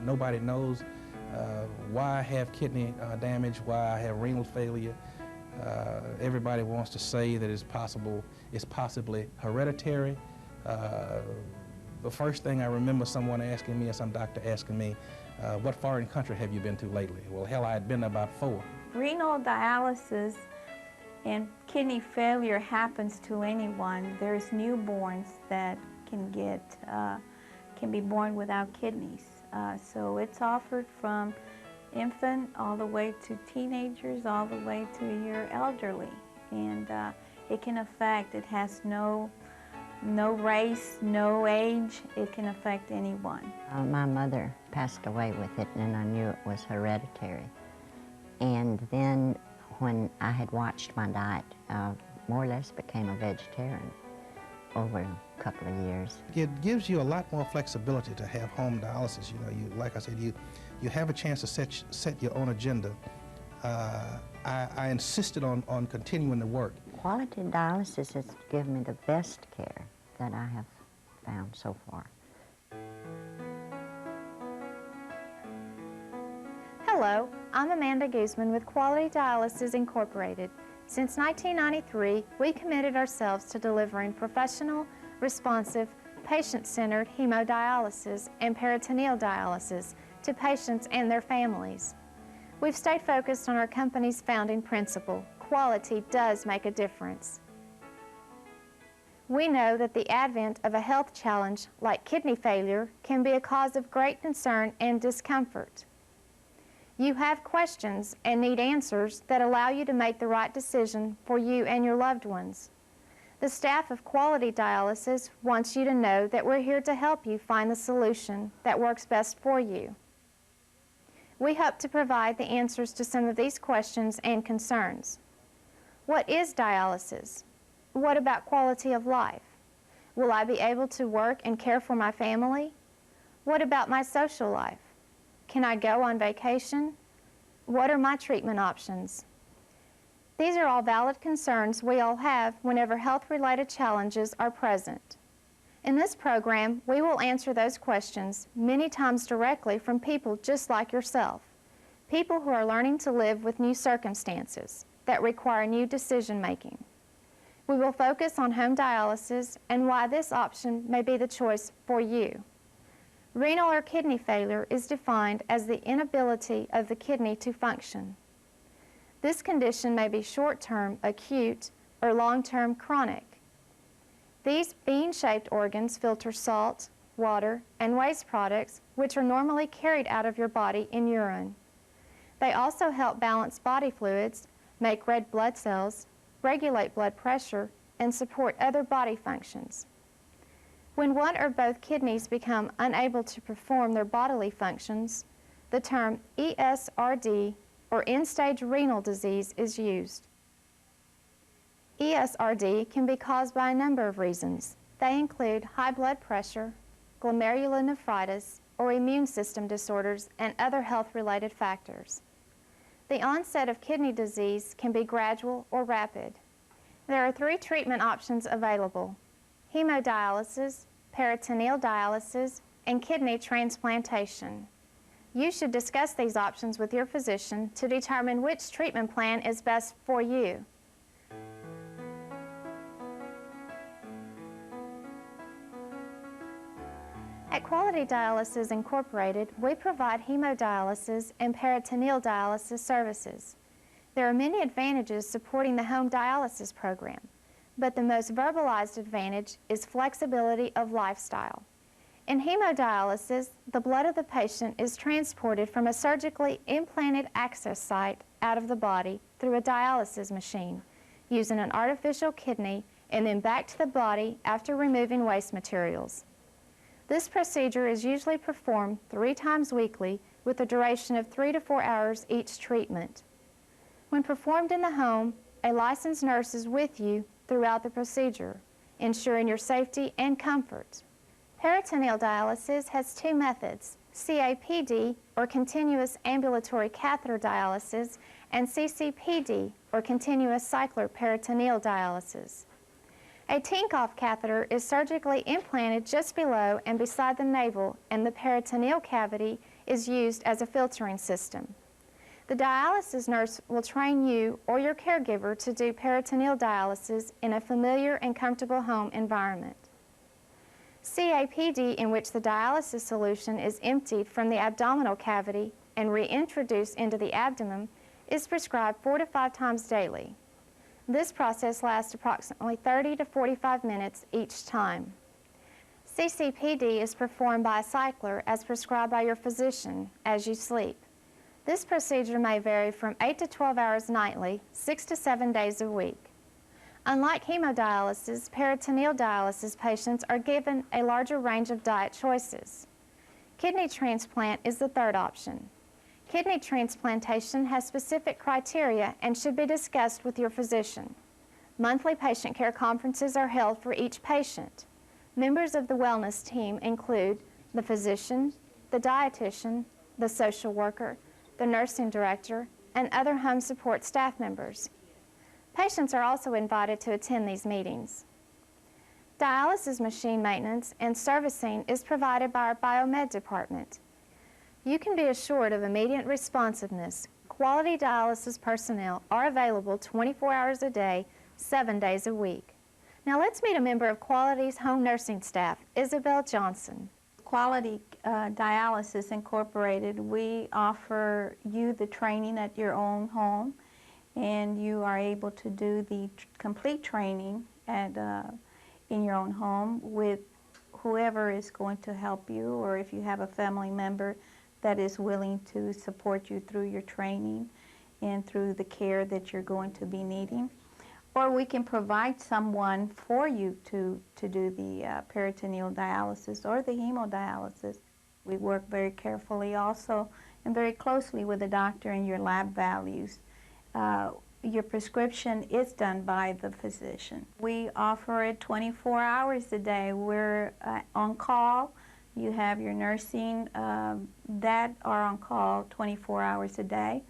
Nobody knows why I have kidney damage, why I have renal failure. Everybody wants to say that it's possibly hereditary. The first thing I remember someone asking me, or some doctor asking me, what foreign country have you been to lately? Well, hell, I had been to about 4. Renal dialysis and kidney failure happens to anyone. There's newborns that can be born without kidneys. So it's offered from infant all the way to teenagers, all the way to your elderly. And it can affect, it has no race, no age, it can affect anyone. My mother passed away with it, and I knew it was hereditary. And then when I had watched my diet, more or less became a vegetarian over a couple of years. It gives you a lot more flexibility to have home dialysis. You know, like I said, you have a chance to set your own agenda. I insisted on continuing to work. Quality Dialysis has given me the best care that I have found so far. Hello, I'm Amanda Guzman with Quality Dialysis Incorporated. Since 1993, we committed ourselves to delivering professional, responsive, patient-centered hemodialysis and peritoneal dialysis to patients and their families. We've stayed focused on our company's founding principle: quality does make a difference. We know that the advent of a health challenge like kidney failure can be a cause of great concern and discomfort. You have questions and need answers that allow you to make the right decision for you and your loved ones. The staff of Quality Dialysis wants you to know that we're here to help you find the solution that works best for you. We hope to provide the answers to some of these questions and concerns. What is dialysis? What about quality of life? Will I be able to work and care for my family? What about my social life? Can I go on vacation? What are my treatment options? These are all valid concerns we all have whenever health-related challenges are present. In this program, we will answer those questions many times directly from people just like yourself, people who are learning to live with new circumstances that require new decision-making. We will focus on home dialysis and why this option may be the choice for you. Renal or kidney failure is defined as the inability of the kidney to function. This condition may be short-term, acute, or long-term chronic. These bean-shaped organs filter salt, water, and waste products, which are normally carried out of your body in urine. They also help balance body fluids, make red blood cells, regulate blood pressure, and support other body functions. When one or both kidneys become unable to perform their bodily functions, the term ESRD, or end-stage renal disease, is used. ESRD can be caused by a number of reasons. They include high blood pressure, glomerulonephritis, or immune system disorders, and other health-related factors. The onset of kidney disease can be gradual or rapid. There are 3 treatment options available: hemodialysis, peritoneal dialysis, and kidney transplantation. You should discuss these options with your physician to determine which treatment plan is best for you. At Quality Dialysis Incorporated, we provide hemodialysis and peritoneal dialysis services. There are many advantages supporting the home dialysis program, but the most verbalized advantage is flexibility of lifestyle. In hemodialysis, the blood of the patient is transported from a surgically implanted access site out of the body through a dialysis machine, using an artificial kidney, and then back to the body after removing waste materials. This procedure is usually performed 3 times weekly with a duration of 3 to 4 hours each treatment. When performed in the home, a licensed nurse is with you throughout the procedure, ensuring your safety and comfort. Peritoneal dialysis has 2 methods: CAPD, or continuous ambulatory catheter dialysis, and CCPD, or continuous cycler peritoneal dialysis. A Tinkoff catheter is surgically implanted just below and beside the navel, and the peritoneal cavity is used as a filtering system. The dialysis nurse will train you or your caregiver to do peritoneal dialysis in a familiar and comfortable home environment. CAPD, in which the dialysis solution is emptied from the abdominal cavity and reintroduced into the abdomen, is prescribed 4 to 5 times daily. This process lasts approximately 30 to 45 minutes each time. CCPD is performed by a cycler as prescribed by your physician as you sleep. This procedure may vary from 8 to 12 hours nightly, 6 to 7 days a week. Unlike hemodialysis, peritoneal dialysis patients are given a larger range of diet choices. Kidney transplant is the third option. Kidney transplantation has specific criteria and should be discussed with your physician. Monthly patient care conferences are held for each patient. Members of the wellness team include the physician, the dietitian, the social worker, the nursing director, and other home support staff members. Patients are also invited to attend these meetings. Dialysis machine maintenance and servicing is provided by our biomed department. You can be assured of immediate responsiveness. Quality dialysis personnel are available 24 hours a day, 7 days a week. Now let's meet a member of Quality's home nursing staff, Isabel Johnson. Quality Dialysis Incorporated, we offer you the training at your own home, and you are able to do the complete training at, in your own home with whoever is going to help you, or if you have a family member that is willing to support you through your training and through the care that you're going to be needing. Or we can provide someone for you to do the peritoneal dialysis or the hemodialysis. We work very carefully also and very closely with the doctor and your lab values. Your prescription is done by the physician. We offer it 24 hours a day. We're on call. You have your nursing that are on call 24 hours a day.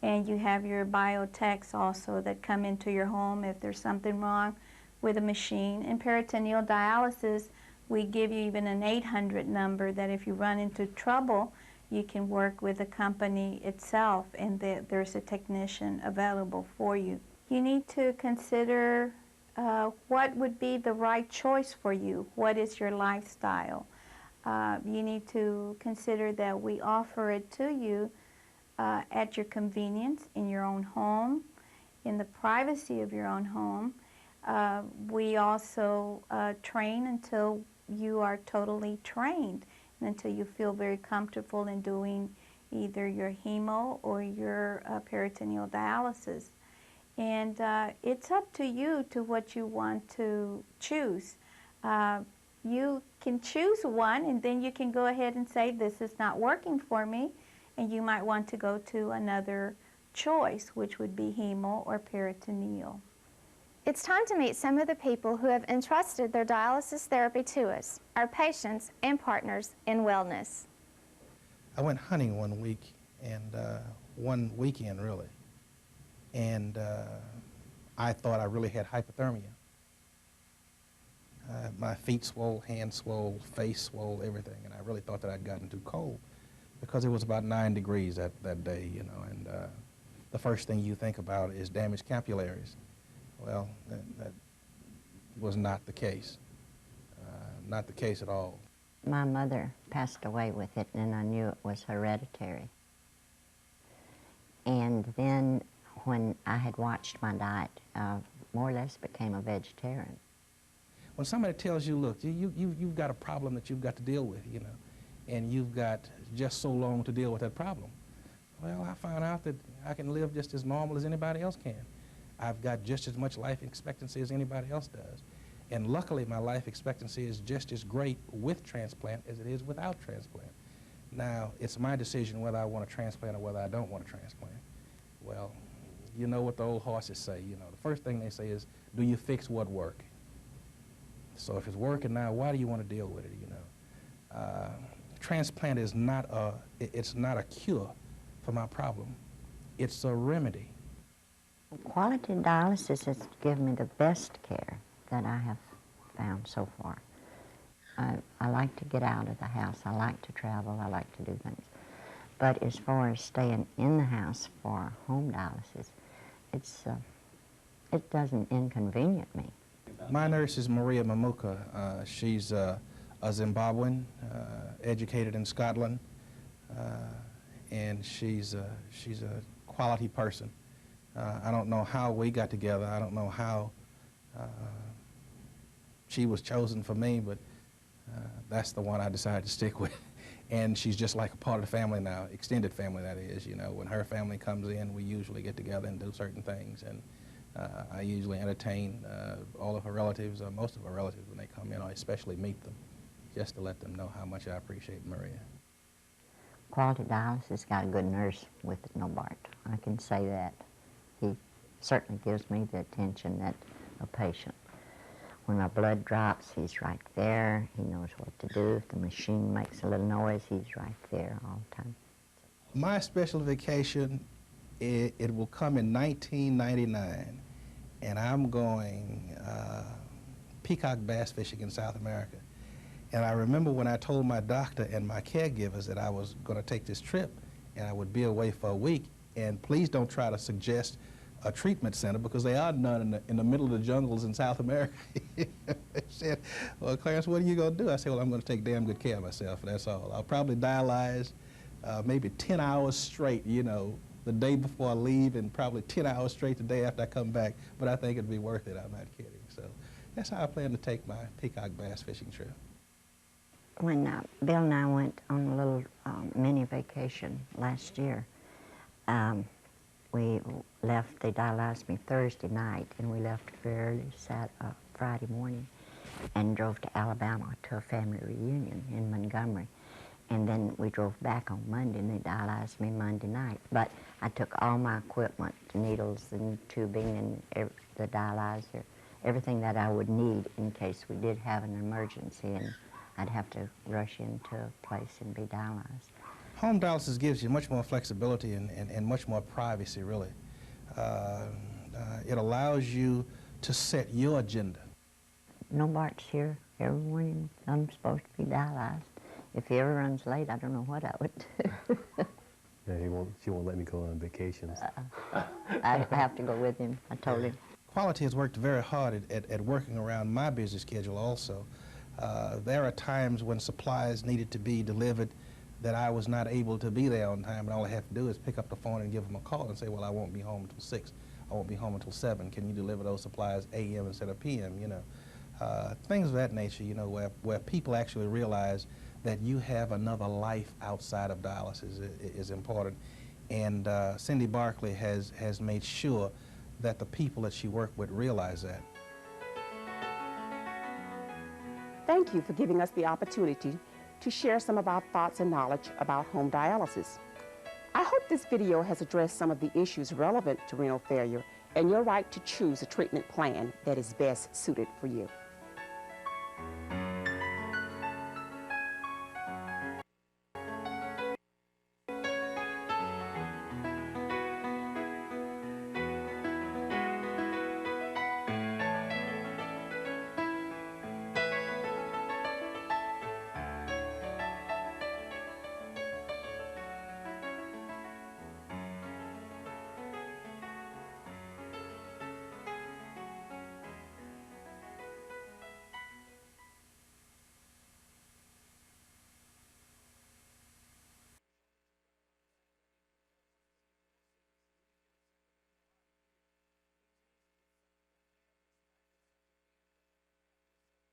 And you have your biotechs also that come into your home if there's something wrong with a machine. In peritoneal dialysis, we give you even an 800 number that if you run into trouble, you can work with the company itself, and there's a technician available for you. You need to consider what would be the right choice for you. What is your lifestyle? You need to consider that we offer it to you at your convenience, in your own home, in the privacy of your own home. We also train until you are totally trained and until you feel very comfortable in doing either your hemo or your peritoneal dialysis. And it's up to you to what you want to choose. You can choose one, and then you can go ahead and say, this is not working for me, and you might want to go to another choice, which would be hemo or peritoneal. It's time to meet some of the people who have entrusted their dialysis therapy to us, our patients and partners in wellness. I went hunting one week, and one weekend really, and I thought I really had hypothermia. My feet swole, hands swole, face swole, everything, and I really thought that I'd gotten too cold because it was about 9 degrees that day, you know, and the first thing you think about is damaged capillaries. Well, that was not the case. Not the case at all. My mother passed away with it, and I knew it was hereditary. And then when I had watched my diet, more or less became a vegetarian. When somebody tells you, look, you've got a problem that you've got to deal with, you know, and you've got just so long to deal with that problem. Well, I found out that I can live just as normal as anybody else can. I've got just as much life expectancy as anybody else does. And luckily, my life expectancy is just as great with transplant as it is without transplant. Now, it's my decision whether I want to transplant or whether I don't want to transplant. Well, you know what the old horses say, you know. The first thing they say is, do you fix what work? So if it's working now, why do you want to deal with it, you know? Transplant is not a cure for my problem. It's a remedy. Quality Dialysis has given me the best care that I have found so far. I like to get out of the house. I like to travel. I like to do things. But as far as staying in the house for home dialysis, it doesn't inconvenience me. My nurse is Maria Mamuka. She's a Zimbabwean, educated in Scotland, and she's a quality person. I don't know how we got together. I don't know how she was chosen for me, but that's the one I decided to stick with. And she's just like a part of the family now, extended family that is. You know, when her family comes in, we usually get together and do certain things. And I usually entertain all of her relatives, most of her relatives when they come in, I especially meet them, just to let them know how much I appreciate Maria. Quality Dialysis got a good nurse with Nobart. I can say that. He certainly gives me the attention that a patient. When my blood drops, he's right there. He knows what to do. If the machine makes a little noise, he's right there all the time. My special vacation, it will come in 1999, and I'm going peacock bass fishing in South America. And I remember when I told my doctor and my caregivers that I was going to take this trip and I would be away for a week, and please don't try to suggest a treatment center because there are none in the middle of the jungles in South America. They said, well, Clarence, what are you going to do? I said, well, I'm going to take damn good care of myself, that's all. I'll probably dialyze maybe 10 hours straight, you know, the day before I leave, and probably 10 hours straight the day after I come back, but I think it'd be worth it, I'm not kidding. So that's how I plan to take my peacock bass fishing trip. When Bill and I went on a little mini vacation last year, we left, they dialyzed me Thursday night, and we left very early Friday morning and drove to Alabama to a family reunion in Montgomery. And then we drove back on Monday, and they dialyzed me Monday night. But I took all my equipment, needles and tubing and the dialyzer, everything that I would need in case we did have an emergency and I'd have to rush into a place and be dialyzed. Home dialysis gives you much more flexibility and much more privacy, really. It allows you to set your agenda. Nobart's here every morning. I'm supposed to be dialyzed. If he ever runs late, I don't know what I would do. Yeah, she won't let me go on vacations. I have to go with him, I told him. Quality has worked very hard at working around my busy schedule also. There are times when supplies needed to be delivered that I was not able to be there on time, and all I have to do is pick up the phone and give them a call and say, well, I won't be home until 6. I won't be home until 7. Can you deliver those supplies a.m. instead of p.m., you know? Things of that nature, you know, where people actually realize that you have another life outside of dialysis is important. And Cindy Barkley has made sure that the people that she worked with realize that. Thank you for giving us the opportunity to share some of our thoughts and knowledge about home dialysis. I hope this video has addressed some of the issues relevant to renal failure and your right to choose a treatment plan that is best suited for you.